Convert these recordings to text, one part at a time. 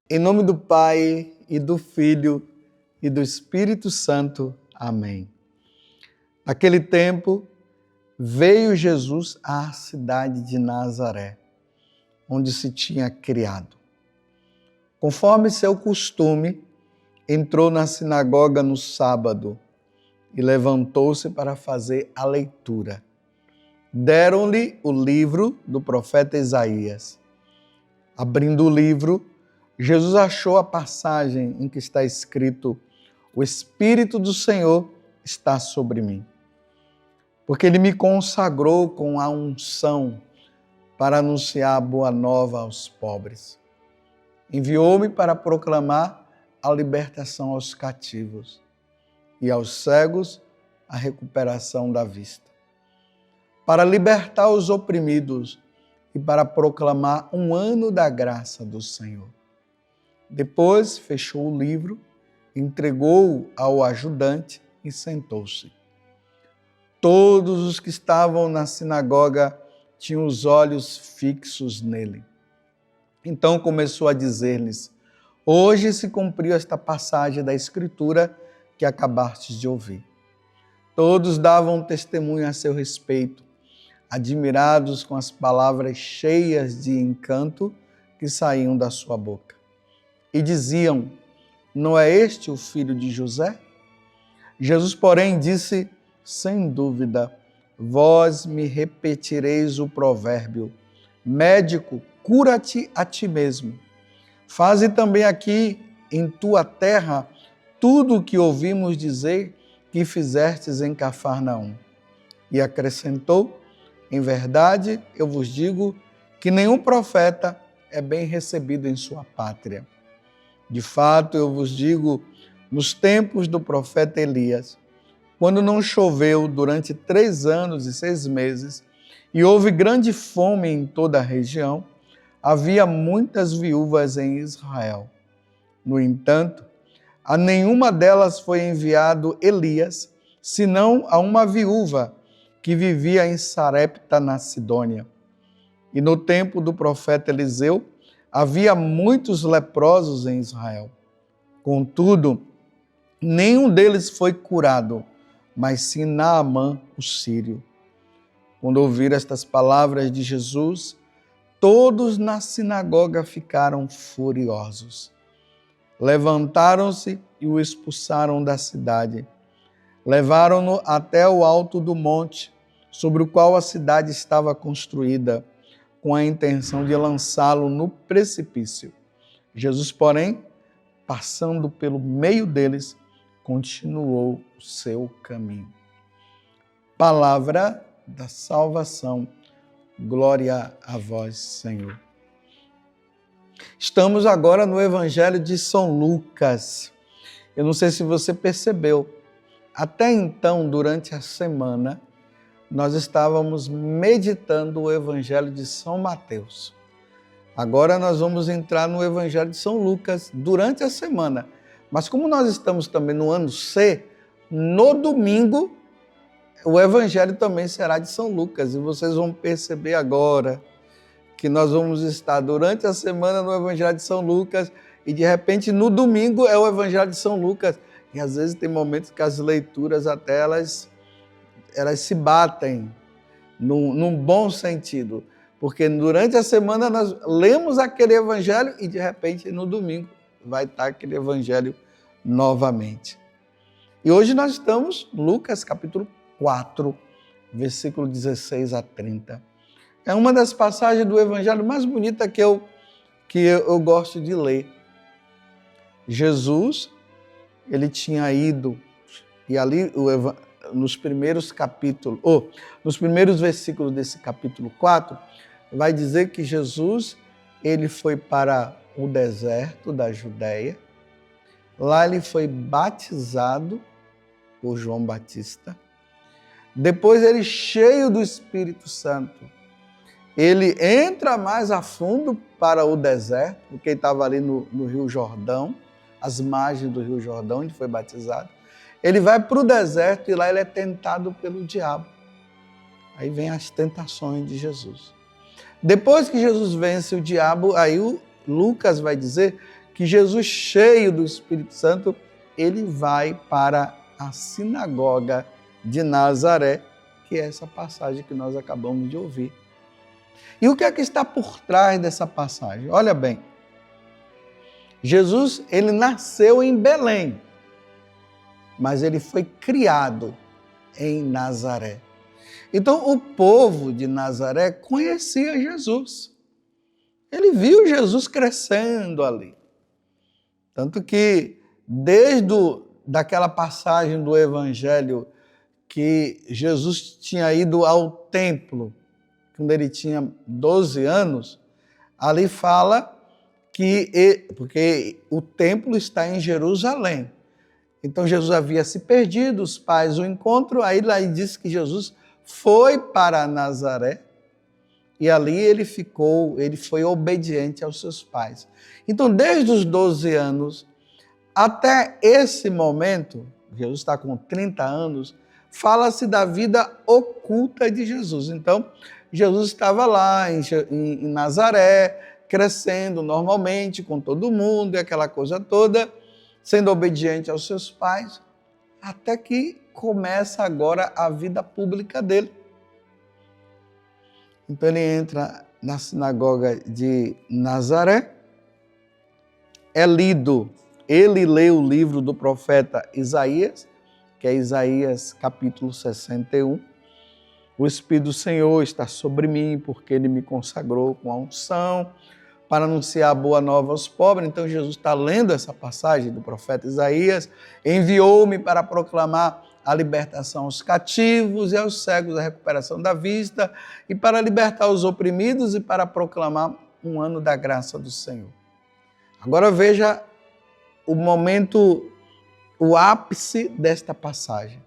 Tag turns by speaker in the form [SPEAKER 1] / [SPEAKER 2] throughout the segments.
[SPEAKER 1] Em nome do Pai, e do Filho, e do Espírito Santo. Amém. Naquele tempo, veio Jesus à cidade de Nazaré, onde se tinha criado. Conforme seu costume, entrou na sinagoga no sábado e levantou-se para fazer a leitura. Deram-lhe o livro do profeta Isaías. Abrindo o livro, Jesus achou a passagem em que está escrito: o Espírito do Senhor está sobre mim, porque Ele me consagrou com a unção para anunciar a boa nova aos pobres. Enviou-me para proclamar a libertação aos cativos e aos cegos a recuperação da vista, para libertar os oprimidos e para proclamar um ano da graça do Senhor. Depois fechou o livro, entregou-o ao ajudante e sentou-se. Todos os que estavam na sinagoga tinham os olhos fixos nele. Então começou a dizer-lhes: hoje se cumpriu esta passagem da Escritura que acabastes de ouvir. Todos davam testemunho a seu respeito, admirados com as palavras cheias de encanto que saíam da sua boca. E diziam: não é este o filho de José? Jesus, porém, disse: sem dúvida, vós me repetireis o provérbio: médico, cura-te a ti mesmo. Faze também aqui em tua terra tudo o que ouvimos dizer que fizestes em Cafarnaum. E acrescentou: em verdade, eu vos digo que nenhum profeta é bem recebido em sua pátria. De fato, eu vos digo, nos tempos do profeta Elias, quando não choveu durante 3 anos e 6 meses, e houve grande fome em toda a região, havia muitas viúvas em Israel. No entanto, a nenhuma delas foi enviado Elias, senão a uma viúva que vivia em Sarepta, na Sidônia. E no tempo do profeta Eliseu, havia muitos leprosos em Israel. Contudo, nenhum deles foi curado, mas sim Naamã, o sírio. Quando ouviram estas palavras de Jesus, todos na sinagoga ficaram furiosos. Levantaram-se e o expulsaram da cidade. Levaram-no até o alto do monte, sobre o qual a cidade estava construída, com a intenção de lançá-lo no precipício. Jesus, porém, passando pelo meio deles, continuou o seu caminho. Palavra da salvação. Glória a vós, Senhor. Estamos agora no Evangelho de São Lucas. Eu não sei se você percebeu, até então, durante a semana, nós estávamos meditando o Evangelho de São Mateus. Agora nós vamos entrar no Evangelho de São Lucas durante a semana. Mas como nós estamos também no ano C, no domingo, o Evangelho também será de São Lucas. E vocês vão perceber agora que nós vamos estar durante a semana no Evangelho de São Lucas e de repente no domingo é o Evangelho de São Lucas. E às vezes tem momentos que as leituras até elas se batem num bom sentido, porque durante a semana nós lemos aquele evangelho e de repente no domingo vai estar aquele evangelho novamente. E hoje nós estamos em Lucas capítulo 4, versículo 16 a 30. É uma das passagens do evangelho mais bonita que eu gosto de ler. Jesus, ele tinha ido, e ali nos primeiros capítulos, nos primeiros versículos desse capítulo 4, vai dizer que Jesus, ele foi para o deserto da Judéia. Lá ele foi batizado por João Batista. Depois ele, cheio do Espírito Santo, ele entra mais a fundo para o deserto, porque ele estava ali no Rio Jordão, às margens do Rio Jordão, onde foi batizado. ele vai para o deserto e lá ele é tentado pelo diabo. Aí vem as tentações de Jesus. Depois que Jesus vence o diabo, aí o Lucas vai dizer que Jesus, cheio do Espírito Santo, ele vai para a sinagoga de Nazaré, que é essa passagem que nós acabamos de ouvir. E o que é que está por trás dessa passagem? Olha bem, Jesus, ele nasceu em Belém, mas ele foi criado em Nazaré. Então, o povo de Nazaré conhecia Jesus. Ele viu Jesus crescendo ali. Tanto que, daquela passagem do Evangelho que Jesus tinha ido ao templo, quando ele tinha 12 anos, ali fala porque o templo está em Jerusalém. Então Jesus havia se perdido, os pais o encontram, aí lá diz que Jesus foi para Nazaré e ali ele foi obediente aos seus pais. Então, desde os 12 anos até esse momento, Jesus está com 30 anos, fala-se da vida oculta de Jesus. Então, Jesus estava lá em Nazaré, crescendo normalmente com todo mundo e aquela coisa toda, sendo obediente aos seus pais, até que começa agora a vida pública dele. Então ele entra na sinagoga de Nazaré, ele lê o livro do profeta Isaías, que é Isaías capítulo 61. O Espírito do Senhor está sobre mim, porque ele me consagrou com a unção para anunciar a boa nova aos pobres. Então Jesus está lendo essa passagem do profeta Isaías, enviou-me para proclamar a libertação aos cativos e aos cegos a recuperação da vista, e para libertar os oprimidos e para proclamar um ano da graça do Senhor. Agora veja o momento, o ápice desta passagem.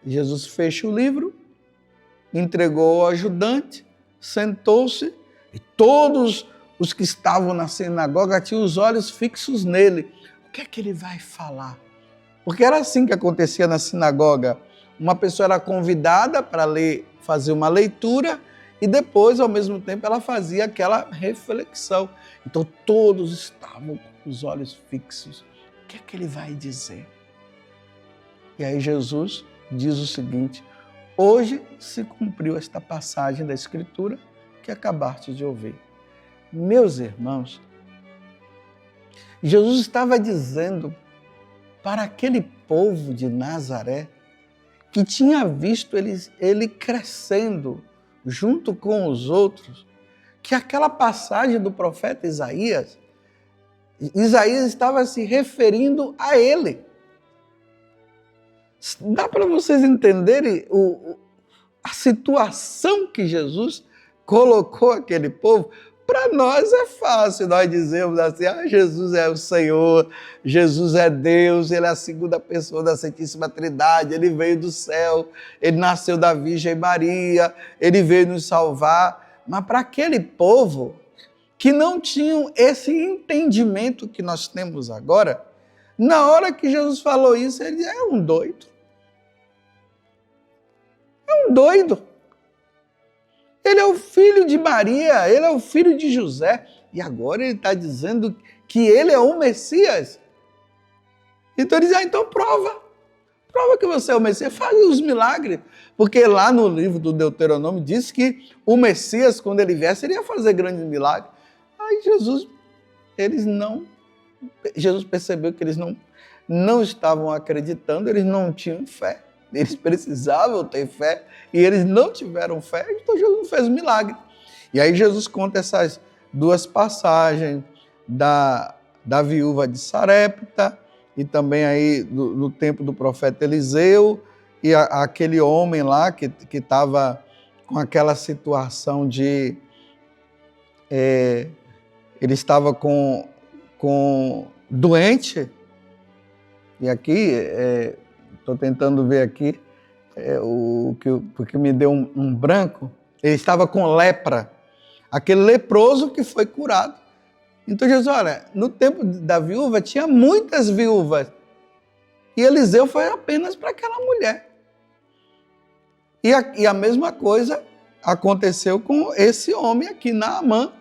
[SPEAKER 1] Jesus fecha o livro, entregou ao ajudante, sentou-se e todos os que estavam na sinagoga tinham os olhos fixos nele. O que é que ele vai falar? Porque era assim que acontecia na sinagoga. Uma pessoa era convidada para fazer uma leitura e depois, ao mesmo tempo, ela fazia aquela reflexão. Então todos estavam com os olhos fixos. O que é que ele vai dizer? E aí Jesus diz o seguinte: hoje se cumpriu esta passagem da Escritura que acabaste de ouvir. Meus irmãos, Jesus estava dizendo para aquele povo de Nazaré, que tinha visto ele crescendo junto com os outros, que aquela passagem do profeta Isaías estava se referindo a ele. Dá para vocês entenderem a situação que Jesus colocou aquele povo? Para nós é fácil nós dizermos assim: Jesus é o Senhor, Jesus é Deus, Ele é a segunda pessoa da Santíssima Trindade, Ele veio do céu, Ele nasceu da Virgem Maria, Ele veio nos salvar. Mas para aquele povo que não tinham esse entendimento que nós temos agora, na hora que Jesus falou isso, ele é um doido. É um doido. Ele é o filho de Maria, ele é o filho de José. E agora ele está dizendo que ele é o Messias. Então ele diz: então prova. Prova que você é o Messias, faz os milagres. Porque lá no livro do Deuteronômio diz que o Messias, quando ele viesse, ele ia fazer grandes milagres. Aí Jesus percebeu que eles não estavam acreditando, eles não tinham fé. Eles precisavam ter fé e eles não tiveram fé, então Jesus não fez milagre. E aí Jesus conta essas duas passagens da viúva de Sarepta e também aí no tempo do profeta Eliseu e aquele homem lá que estava com aquela situação de... ele estava com doente, e aqui... Estou tentando ver aqui, porque me deu um branco. Ele estava com lepra, aquele leproso que foi curado. Então Jesus, olha, no tempo da viúva tinha muitas viúvas. E Eliseu foi apenas para aquela mulher. E a mesma coisa aconteceu com esse homem aqui, Naamã,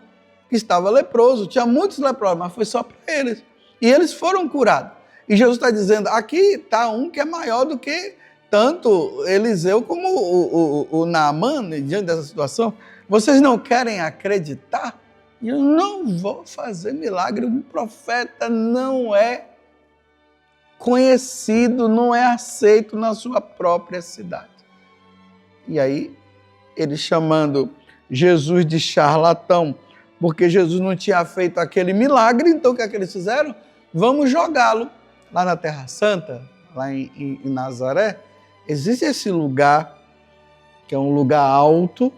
[SPEAKER 1] que estava leproso. Tinha muitos leprosos, mas foi só para eles. E eles foram curados. E Jesus está dizendo, aqui está um que é maior do que tanto Eliseu como o Naamã, diante dessa situação. Vocês não querem acreditar? Eu não vou fazer milagre. Um profeta não é conhecido, não é aceito na sua própria cidade. E aí, eles chamando Jesus de charlatão, porque Jesus não tinha feito aquele milagre, então o que é que eles fizeram? Vamos jogá-lo lá na Terra Santa, lá em Nazaré. Existe esse lugar, que é um lugar alto,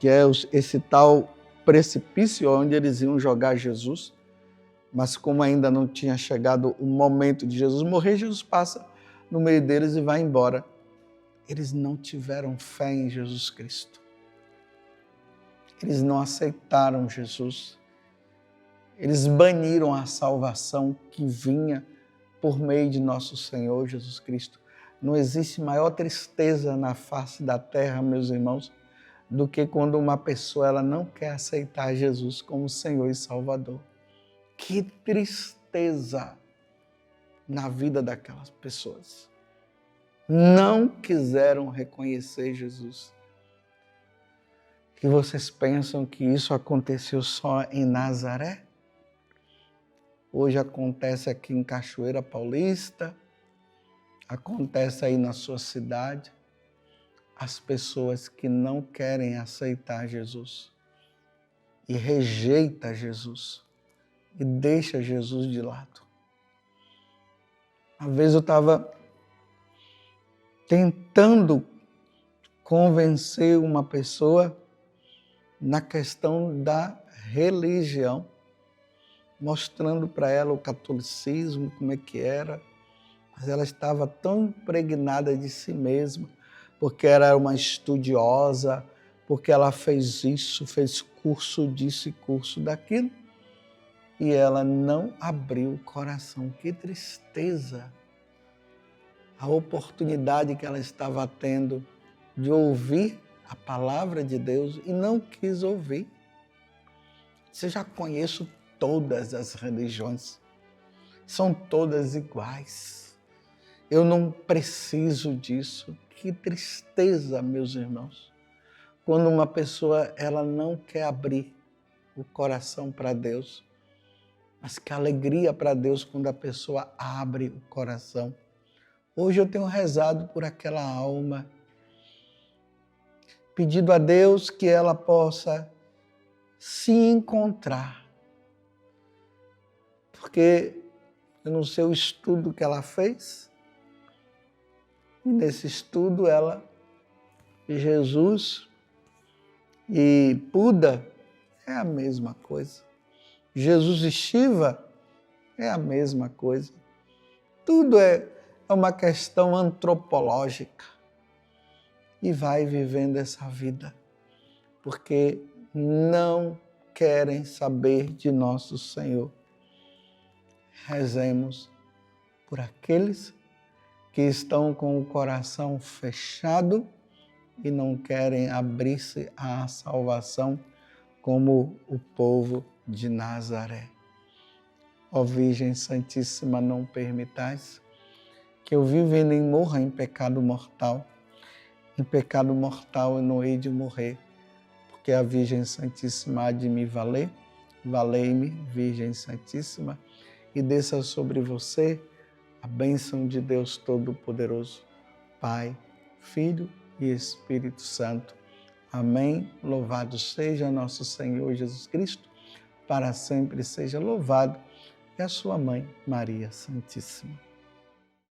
[SPEAKER 1] que é esse tal precipício onde eles iam jogar Jesus, mas como ainda não tinha chegado o momento de Jesus morrer, Jesus passa no meio deles e vai embora. Eles não tiveram fé em Jesus Cristo. Eles não aceitaram Jesus. Eles baniram a salvação que vinha por meio de nosso Senhor Jesus Cristo. Não existe maior tristeza na face da terra, meus irmãos, do que quando uma pessoa ela não quer aceitar Jesus como Senhor e Salvador. Que tristeza na vida daquelas pessoas. Não quiseram reconhecer Jesus. Que vocês pensam que isso aconteceu só em Nazaré? Hoje acontece aqui em Cachoeira Paulista, acontece aí na sua cidade. As pessoas que não querem aceitar Jesus e rejeita Jesus e deixa Jesus de lado. Uma vez eu estava tentando convencer uma pessoa na questão da religião, mostrando para ela o catolicismo, como é que era, mas ela estava tão impregnada de si mesma, porque ela era uma estudiosa, porque ela fez isso, fez curso disso e curso daquilo, e ela não abriu o coração. Que tristeza! A oportunidade que ela estava tendo de ouvir a palavra de Deus e não quis ouvir. Eu já conheço todas as religiões, são todas iguais. Eu não preciso disso. Que tristeza, meus irmãos, quando uma pessoa ela não quer abrir o coração para Deus, mas que alegria para Deus quando a pessoa abre o coração. Hoje eu tenho rezado por aquela alma, pedindo a Deus que ela possa se encontrar. Porque eu não sei o estudo que ela fez, e nesse estudo ela, Jesus e Buda é a mesma coisa. Jesus e Shiva é a mesma coisa. Tudo é uma questão antropológica. E vai vivendo essa vida, porque não querem saber de nosso Senhor. Rezemos por aqueles que estão com o coração fechado e não querem abrir-se à salvação, como o povo de Nazaré. Ó Virgem Santíssima, não permitais que eu vivendo e morra em pecado mortal. Em pecado mortal eu não hei de morrer, porque a Virgem Santíssima há de me valer. Valei-me, Virgem Santíssima, e desça sobre você a bênção de Deus Todo-Poderoso, Pai, Filho e Espírito Santo. Amém. Louvado seja nosso Senhor Jesus Cristo, para sempre seja louvado, e a sua mãe, Maria Santíssima.